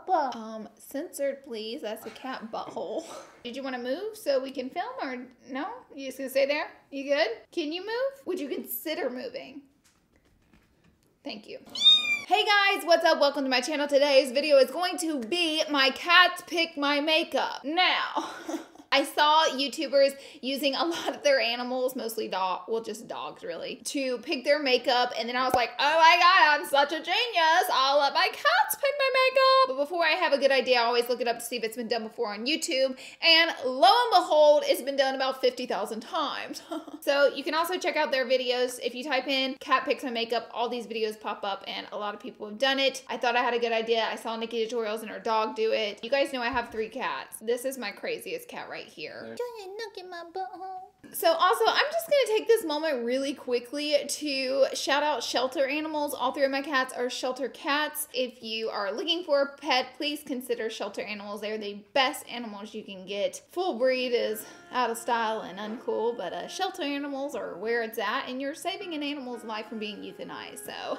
Papa. Censored, please. That's a cat butthole. Did you want to move so we can film, or no? You just gonna stay there? You good? Can you move? Would you consider moving? Thank you. Hey guys, what's up? Welcome to my channel. Today's video is going to be my cats pick my makeup. Now, I saw YouTubers using a lot of their animals, mostly just dogs really, to pick their makeup, and then I was like, oh my god, I'm such a genius. I'll let my cats pick my makeup. But before I have a good idea, I always look it up to see if it's been done before on YouTube, and lo and behold, it's been done about 50,000 times. So you can also check out their videos. If you type in cat picks my makeup, all these videos pop up, and a lot of people have done it. I thought I had a good idea. I saw Nikki tutorials and her dog do it. You guys know I have 3 cats. This is my craziest cat right here. Look at my butthole. So also, I'm just gonna take this moment really quickly to shout out shelter animals. All 3 of my cats are shelter cats. If you are looking for a pet, please consider shelter animals. They're the best animals you can get. Full breed is out of style and uncool, but shelter animals are where it's at, and you're saving an animal's life from being euthanized. So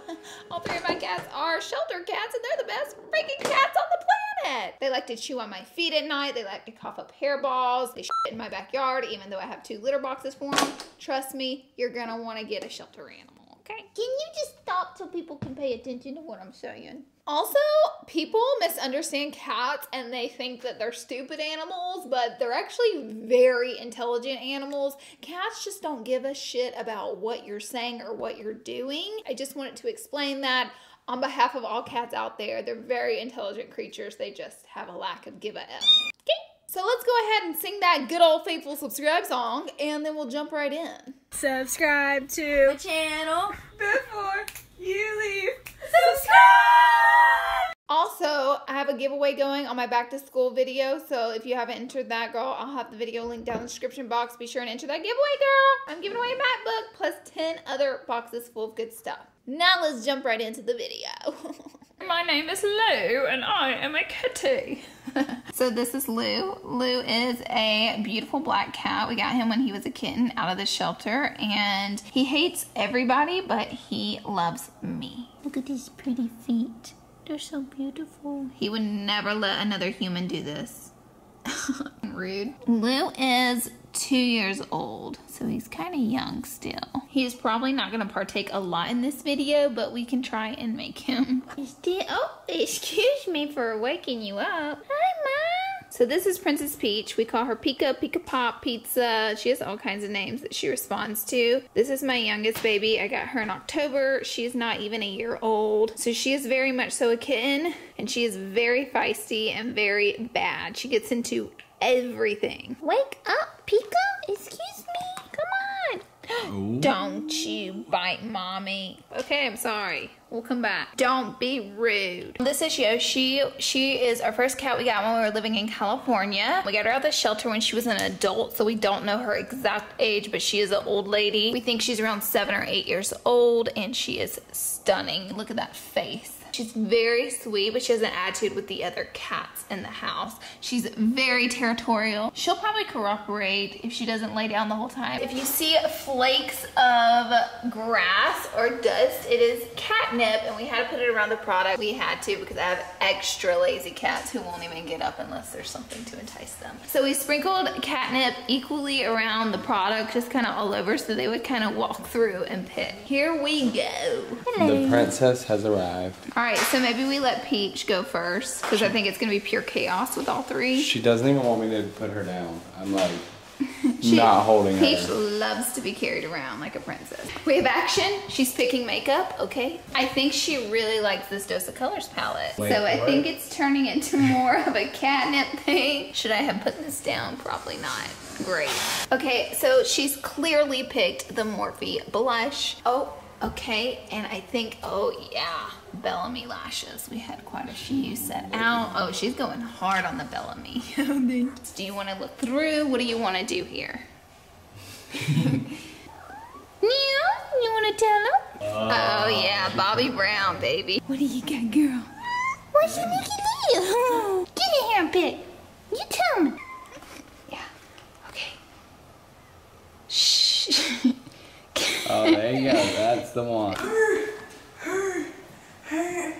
all 3 of my cats are shelter cats, and they're the best freaking cats on the planet. They like to chew on my feet at night. They like to cough up hairballs. They shit in my backyard, even though I have 2 litter boxes for them. Trust me, you're gonna want to get a shelter animal, okay? Can you just stop so people can pay attention to what I'm saying? Also, people misunderstand cats and they think that they're stupid animals, but they're actually very intelligent animals. Cats just don't give a shit about what you're saying or what you're doing. I just wanted to explain that on behalf of all cats out there. They're very intelligent creatures. They just have a lack of give a F. Okay? So let's go ahead and sing that good old faithful subscribe song, and then we'll jump right in. Subscribe to the channel before you leave. Subscribe! Also, I have a giveaway going on my back to school video, so if you haven't entered that, girl, I'll have the video link down in the description box. Be sure and enter that giveaway, girl. I'm giving away a MacBook plus 10 other boxes full of good stuff. Now let's jump right into the video. My name is Lou, and I am a kitty. So this is Lou. Lou is a beautiful black cat. We got him when he was a kitten out of the shelter, and he hates everybody, but he loves me. Look at these pretty feet. They're so beautiful. He would never let another human do this. Rude. Lou is 2 years old, so he's kind of young still. He's probably not going to partake a lot in this video, but we can try and make him. Oh, excuse me for waking you up. Hi, Mom. So this is Princess Peach. We call her Pika, Pika Pop, Pizza. She has all kinds of names that she responds to. This is my youngest baby. I got her in October. She's not even a year old. So she is very much so a kitten, and she is very feisty and very bad. She gets into everything. Wake up, Pika. Excuse me. Come on. Ooh. Don't you bite mommy. Okay, I'm sorry. We'll come back. Don't be rude. This is Yoshi. She is our first cat we got when we were living in California. We got her out of the shelter when she was an adult, so we don't know her exact age, but she is an old lady. We think she's around 7 or 8 years old, and she is stunning. Look at that face. She's very sweet, but she has an attitude with the other cats in the house. She's very territorial. She'll probably cooperate if she doesn't lay down the whole time. If you see flakes of grass or dust, it is catnip, and we had to put it around the product. We had to because I have extra lazy cats who won't even get up unless there's something to entice them. So we sprinkled catnip equally around the product, just kind of all over, so they would kind of walk through and pick. Here we go. Hello. The princess has arrived. Alright, so maybe we let Peach go first, because I think it's going to be pure chaos with all 3. She doesn't even want me to put her down. I'm like, not holding Peach her. loves to be carried around like a princess. We have action. She's picking makeup, okay? I think she really likes this Dose of Colors palette. Wait, so I what? think it's turning into more of a catnip thing. Should I have put this down? Probably not. Great. Okay, so she's clearly picked the Morphe blush. Oh, okay, and I think, oh yeah, bellami lashes. We had quite a few set out. Oh, she's going hard on the bellami. Do you want to look through? What do you want to do here? You want to tell them? Oh yeah, Bobby Brown, baby. What do you got, girl? What's your Nikki do? Get in here and pick. You tell me. Yeah, okay. Shh. Oh, there you go. That's the one.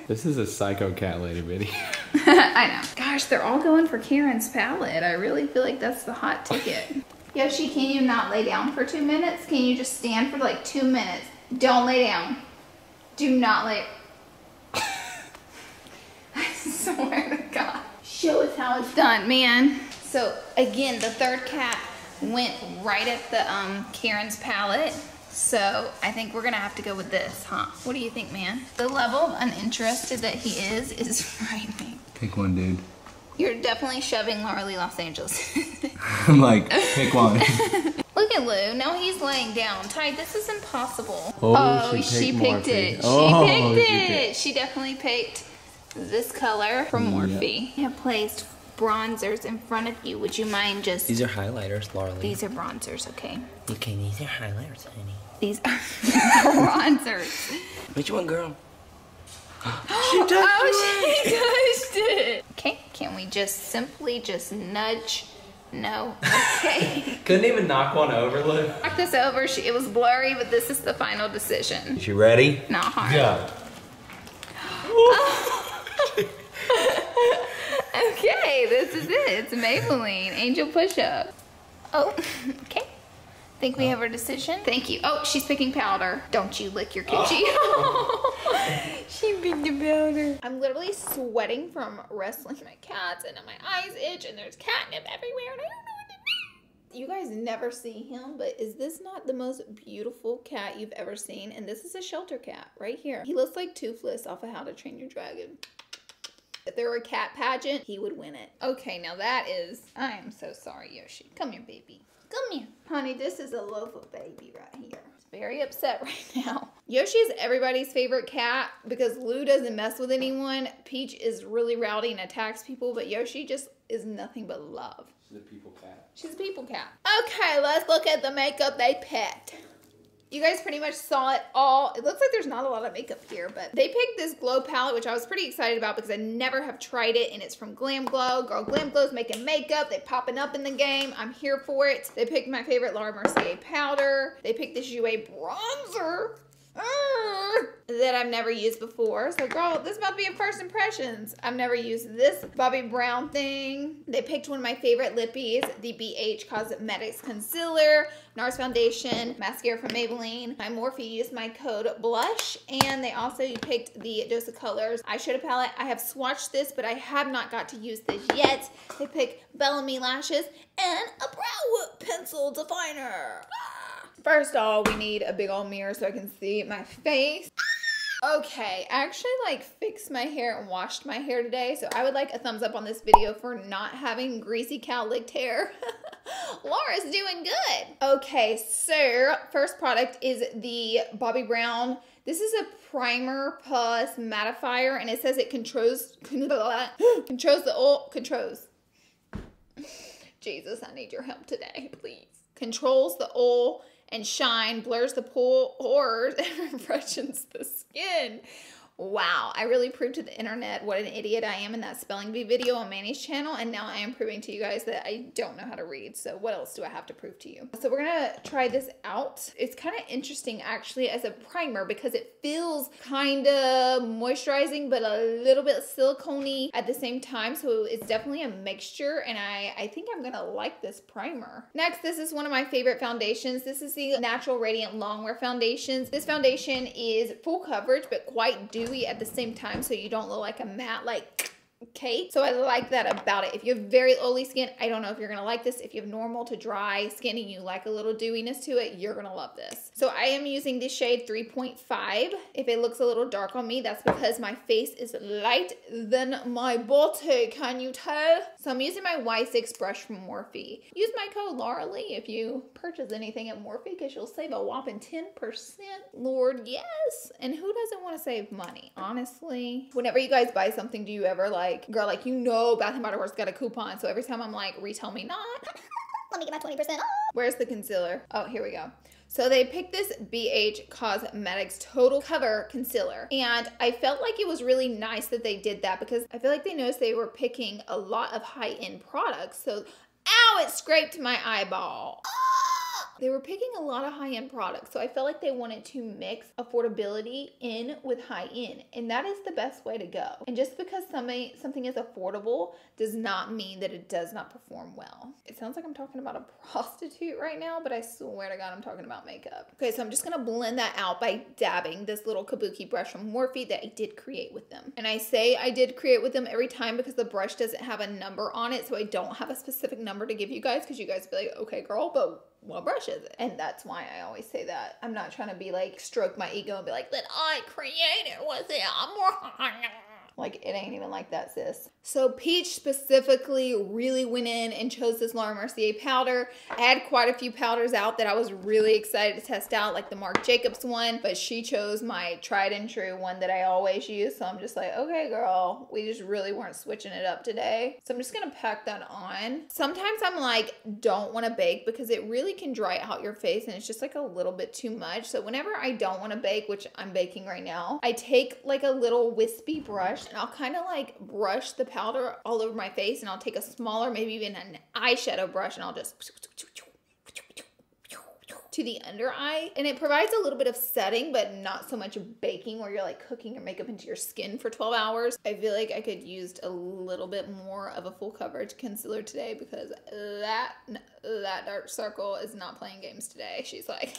This is a psycho cat lady video. I know. Gosh, they're all going for Karen's palette. I really feel like that's the hot ticket. Yoshi, can you not lay down for 2 minutes? Can you just stand for like 2 minutes? Don't lay down. Do not lay. I swear to God. Show us how it's done, man. So again, the third cat went right at the Karen's palette. So I think we're gonna have to go with this, huh? What do you think, man? The level of uninterested that he is frightening. Pick one, dude. You're definitely shoving Larlees, Los Angeles. I'm like, pick one. Look at Lou. Now he's laying down. Ty, this is impossible. Oh, she picked it. Oh, she picked it. She definitely picked this color from Morphe. I have placed bronzers in front of you. Would you mind just... These are highlighters, Larlees. These are bronzers, okay? Okay, these are highlighters, honey. These are bronzers. Which one, girl? She touched it. Okay, can we just simply just nudge? No. Okay. Couldn't even knock one over, Lou. Knock this over. It was blurry, but this is the final decision. Is you ready? Not hard. Yeah. Okay, this is it. It's Maybelline Angel Push-Up. Oh, okay. Think we have our decision? Thank you. Oh, she's picking powder. Don't you lick your kitschy. She picked the powder. I'm literally sweating from wrestling my cats and my eyes itch and there's catnip everywhere and I don't know what to do. You guys never see him, but is this not the most beautiful cat you've ever seen? And this is a shelter cat right here. He looks like Toothless off of How to Train Your Dragon. If there were a cat pageant, he would win it. Okay, now that is, I am so sorry, Yoshi. Come here, baby. Come here. Honey, this is a loaf of baby right here. He's very upset right now. Yoshi is everybody's favorite cat because Lou doesn't mess with anyone. Peach is really rowdy and attacks people, but Yoshi just is nothing but love. She's a people cat. She's a people cat. Okay, let's look at the makeup they picked. You guys pretty much saw it all. It looks like there's not a lot of makeup here, but they picked this glow palette, which I was pretty excited about because I never have tried it, and it's from Glam Glow. Girl, Glam Glow's making makeup. They popping up in the game. I'm here for it. They picked my favorite Laura Mercier powder. They picked this Jouer bronzer that I've never used before. So girl, this is about to be a first impressions. I've never used this Bobbi Brown thing. They picked one of my favorite lippies, the BH Cosmetics Concealer, NARS Foundation, mascara from Maybelline. My Morphe used my code BLUSH, and they also picked the Dose of Colors eyeshadow palette. I have swatched this, but I have not got to use this yet. They picked Bellamy lashes and a brow pencil definer. First of all, we need a big old mirror so I can see my face. Okay, I actually like fixed my hair and washed my hair today, so I would like a thumbs up on this video for not having greasy cow-licked hair. Laura's doing good. Okay, so first product is the Bobbi Brown. This is a primer plus mattifier, and it says it controls the oil, Jesus, I need your help today, please. Controls the oil and shine, blurs the pores, and refreshes the skin. Wow, I really proved to the internet what an idiot I am in that spelling bee video on Manny's channel, and now I am proving to you guys that I don't know how to read, so what else do I have to prove to you? So we're gonna try this out. It's kind of interesting actually as a primer because it feels kind of moisturizing but a little bit silicone-y at the same time, so it's definitely a mixture, and I think I'm gonna like this primer. Next, this is one of my favorite foundations. This is the Natural Radiant Longwear Foundations. This foundation is full coverage but quite dewy at the same time, so you don't look like a matte like cake. So I like that about it. If you have very oily skin, I don't know if you're gonna like this. If you have normal to dry skin and you like a little dewiness to it, you're gonna love this. So I am using the shade 3.5. If it looks a little dark on me, that's because my face is light than my body, can you tell? So I'm using my Y6 brush from Morphe. Use my code LAURALEE if you purchase anything at Morphe because you'll save a whopping 10%. Lord, yes. And who doesn't want to save money? Honestly, whenever you guys buy something, do you ever like, girl, like, you know Bath & Body Works got a coupon, so every time I'm like, retail me not. Let me get my 20% off. Where's the concealer? Oh, here we go. So they picked this BH Cosmetics Total Cover Concealer, and I felt like it was really nice that they did that because I feel like they noticed they were picking a lot of high-end products. So, ow, it scraped my eyeball. They were picking a lot of high-end products, so I felt like they wanted to mix affordability in with high-end, and that is the best way to go. And just because something is affordable does not mean that it does not perform well. It sounds like I'm talking about a prostitute right now, but I swear to God I'm talking about makeup. Okay, so I'm just gonna blend that out by dabbing this little kabuki brush from Morphe that I did create with them. And I say I did create with them every time because the brush doesn't have a number on it, so I don't have a specific number to give you guys, because you guys be like, okay girl, but what brush is it? And that's why I always say that. I'm not trying to be like, stroke my ego and be like, that I created with it. Like, it ain't even like that, sis. So Peach specifically really went in and chose this Laura Mercier powder. I had quite a few powders out that I was really excited to test out, like the Marc Jacobs one, but she chose my tried and true one that I always use. So I'm just like, okay, girl, we just really weren't switching it up today. So I'm just gonna pack that on. Sometimes I'm like, don't wanna bake because it really can dry out your face and it's just like a little bit too much. So whenever I don't wanna bake, which I'm baking right now, I take like a little wispy brush and I'll kind of like brush the powder all over my face, and I'll take a smaller, maybe even an eyeshadow brush, and I'll just to the under eye, and it provides a little bit of setting but not so much baking where you're like cooking your makeup into your skin for 12 hours. I feel like I could use a little bit more of a full coverage concealer today because that dark circle is not playing games today. She's like,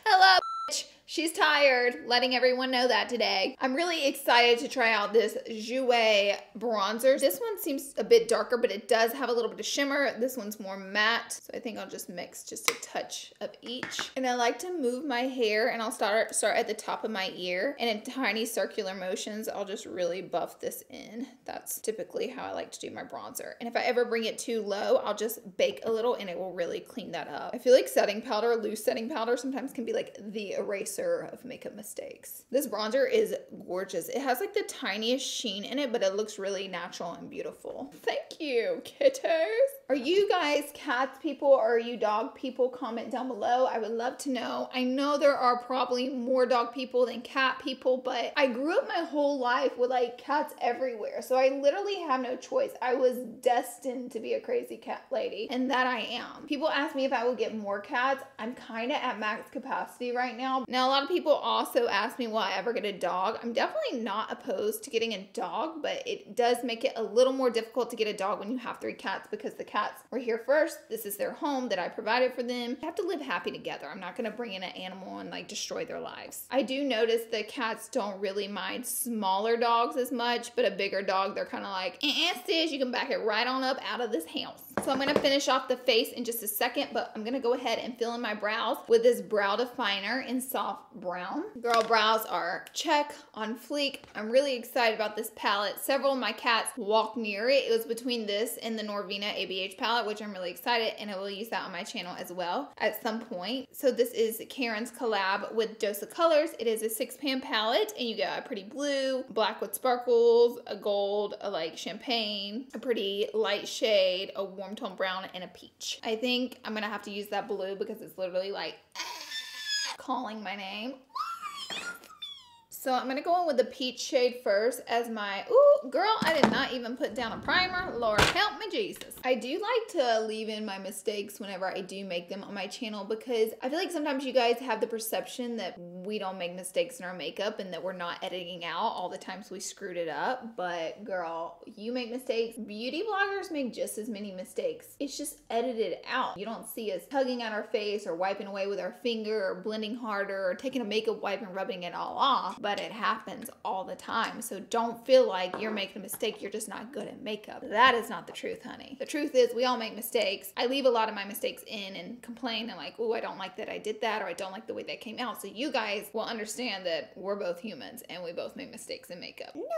hello bitch. She's tired, letting everyone know that today. I'm really excited to try out this Jouer bronzer. This one seems a bit darker, but it does have a little bit of shimmer. This one's more matte, so I think I'll just mix just a touch of each. And I like to move my hair, and I'll start at the top of my ear, and in tiny circular motions, I'll just really buff this in. That's typically how I like to do my bronzer. And if I ever bring it too low, I'll just bake a little, and it will really clean that up. I feel like setting powder, loose setting powder, sometimes can be like the eraser of makeup mistakes. This bronzer is gorgeous. It has like the tiniest sheen in it, but it looks really natural and beautiful. Thank you, kiddos. Are you guys cats people or are you dog people? Comment down below. I would love to know. I know there are probably more dog people than cat people, but I grew up my whole life with like cats everywhere. So I literally have no choice. I was destined to be a crazy cat lady, and that I am. People ask me if I will get more cats. I'm kind of at max capacity right now. Now, a lot of people also ask me will I ever get a dog. I'm definitely not opposed to getting a dog, but it does make it a little more difficult to get a dog when you have 3 cats because the cats were here first. This is their home that I provided for them. They have to live happy together. I'm not going to bring in an animal and like destroy their lives. I do notice that cats don't really mind smaller dogs as much, but a bigger dog, they're kind of like, sis, you can back it right on up out of this house. So I'm going to finish off the face in just a second, but I'm going to go ahead and fill in my brows with this brow definer in soft brown. Girl, brows are check, on fleek. I'm really excited about this palette. Several of my cats walked near it. It was between this and the Norvina ABH palette, which I'm really excited, and I will use that on my channel as well at some point. So this is Karen's collab with Dose of Colors. It is a 6-pan palette, and you get a pretty blue, black with sparkles, a gold, a like champagne, a pretty light shade, a warm tone brown, and a peach. I think I'm gonna have to use that blue because it's literally like calling my name. So I'm going to go in with the peach shade first as my, ooh, girl, I did not even put down a primer. Lord, help me Jesus. I do like to leave in my mistakes whenever I do make them on my channel because I feel like sometimes you guys have the perception that we don't make mistakes in our makeup and that we're not editing out all the times we screwed it up. But girl, you make mistakes. Beauty bloggers make just as many mistakes. It's just edited out. You don't see us tugging at our face or wiping away with our finger or blending harder or taking a makeup wipe and rubbing it all off. But it happens all the time. So don't feel like you're making a mistake. You're just not good at makeup. That is not the truth, honey. The truth is we all make mistakes. I leave a lot of my mistakes in and complain and like, oh, I don't like that I did that, or I don't like the way that came out. So you guys will understand that we're both humans and we both make mistakes in makeup. Nobody's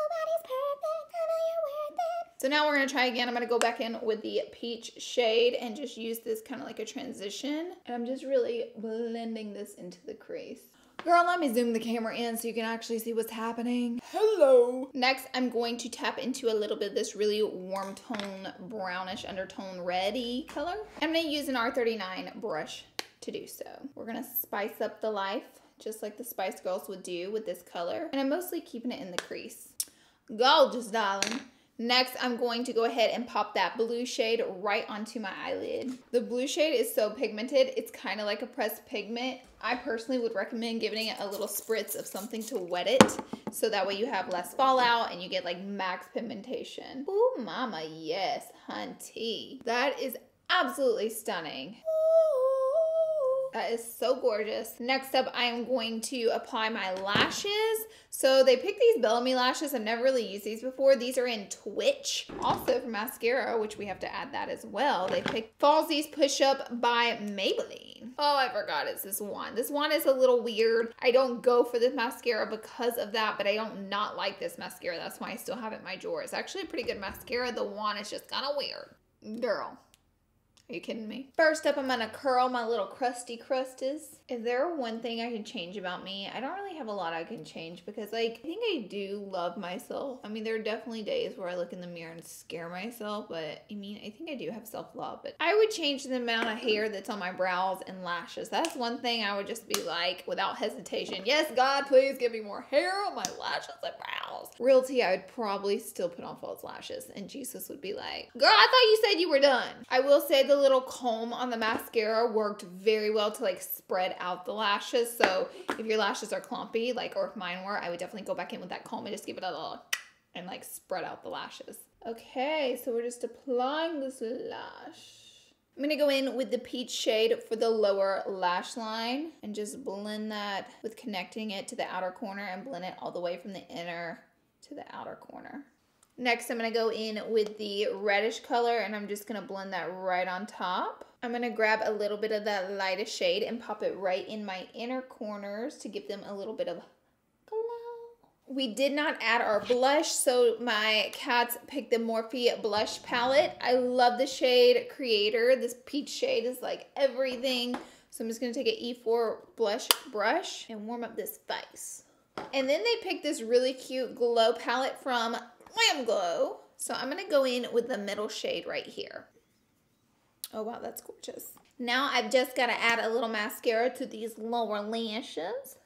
perfect. I know you're worth it. So now we're going to try again. I'm going to go back in with the peach shade and just use this kind of like a transition. And I'm just really blending this into the crease. Girl, let me zoom the camera in so you can actually see what's happening. Hello. Next, I'm going to tap into a little bit of this really warm tone, brownish undertone reddy color. I'm going to use an R39 brush to do so. We're going to spice up the life just like the Spice Girls would do with this color. And I'm mostly keeping it in the crease. Gorgeous, darling. Next, I'm going to go ahead and pop that blue shade right onto my eyelid. The blue shade is so pigmented, it's kind of like a pressed pigment. I personally would recommend giving it a little spritz of something to wet it, so that way you have less fallout and you get like max pigmentation. Ooh, mama, yes, hunty. That is absolutely stunning. That is so gorgeous. Next up, I am going to apply my lashes. So they picked these Bellamy lashes. I've never really used these before. These are in Twitch. Also for mascara, which we have to add that as well, they picked Falsies Push Up by Maybelline. Oh, I forgot it's this one. This one is a little weird. I don't go for this mascara because of that, but I don't not like this mascara. That's why I still have it in my drawer. It's actually a pretty good mascara. The one is just kind of weird. Girl. Are you kidding me? First up, I'm gonna curl my little crusty crusties. Is there one thing I can change about me? I don't really have a lot I can change because like, I think I do love myself. I mean, there are definitely days where I look in the mirror and scare myself, but I mean, I think I do have self-love, but I would change the amount of hair that's on my brows and lashes. That's one thing I would just be like, without hesitation, yes, God, please give me more hair on my lashes and brows. Real tea, I would probably still put on false lashes and Jesus would be like, girl, I thought you said you were done. I will say the little comb on the mascara worked very well to like spread out the lashes. So if your lashes are clumpy, like, or if mine were, I would definitely go back in with that comb and just give it a little and like spread out the lashes. Okay, so we're just applying this lash. I'm gonna go in with the peach shade for the lower lash line and just blend that with connecting it to the outer corner and blend it all the way from the inner to the outer corner. Next, I'm going to go in with the reddish color and I'm just going to blend that right on top. I'm going to grab a little bit of that lightest shade and pop it right in my inner corners to give them a little bit of glow. We did not add our blush, so my cats picked the Morphe blush palette. I love the shade Creator. This peach shade is like everything. So I'm just going to take an E4 blush brush and warm up this face. And then they picked this really cute glow palette from Glam Glow. So I'm going to go in with the middle shade right here. Oh, wow, that's gorgeous. Now I've just got to add a little mascara to these lower lashes.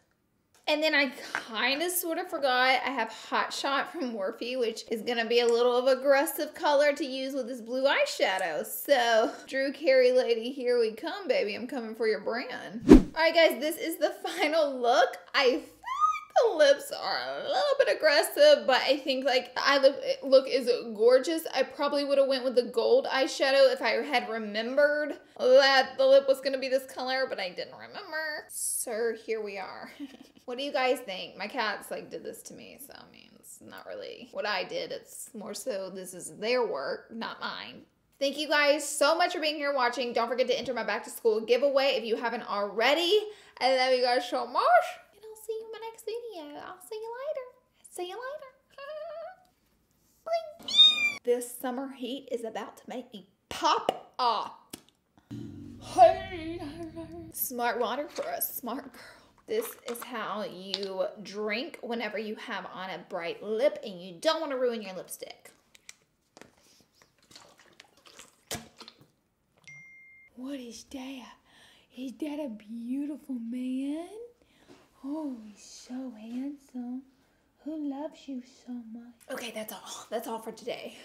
And then I kind of sort of forgot I have Hot Shot from Morphe, which is going to be a little of aggressive color to use with this blue eyeshadow. So, Drew Carey lady, here we come, baby. I'm coming for your brand. All right, guys, this is the final look. I the lips are a little bit aggressive, but I think like the eye look is gorgeous. I probably would have went with the gold eyeshadow if I had remembered that the lip was going to be this color, but I didn't remember. So here we are. What do you guys think? My cats like did this to me, so I mean, it's not really what I did. It's more so this is their work, not mine. Thank you guys so much for being here watching. Don't forget to enter my back to school giveaway if you haven't already. I love you guys so much. See you in my next video. I'll see you later. See you later. This summer heat is about to make me pop off. Hey. Smart water for a smart girl. This is how you drink whenever you have on a bright lip and you don't want to ruin your lipstick. What is that? Is that a beautiful man? Oh, he's so handsome. Who loves you so much? Okay, that's all. That's all for today.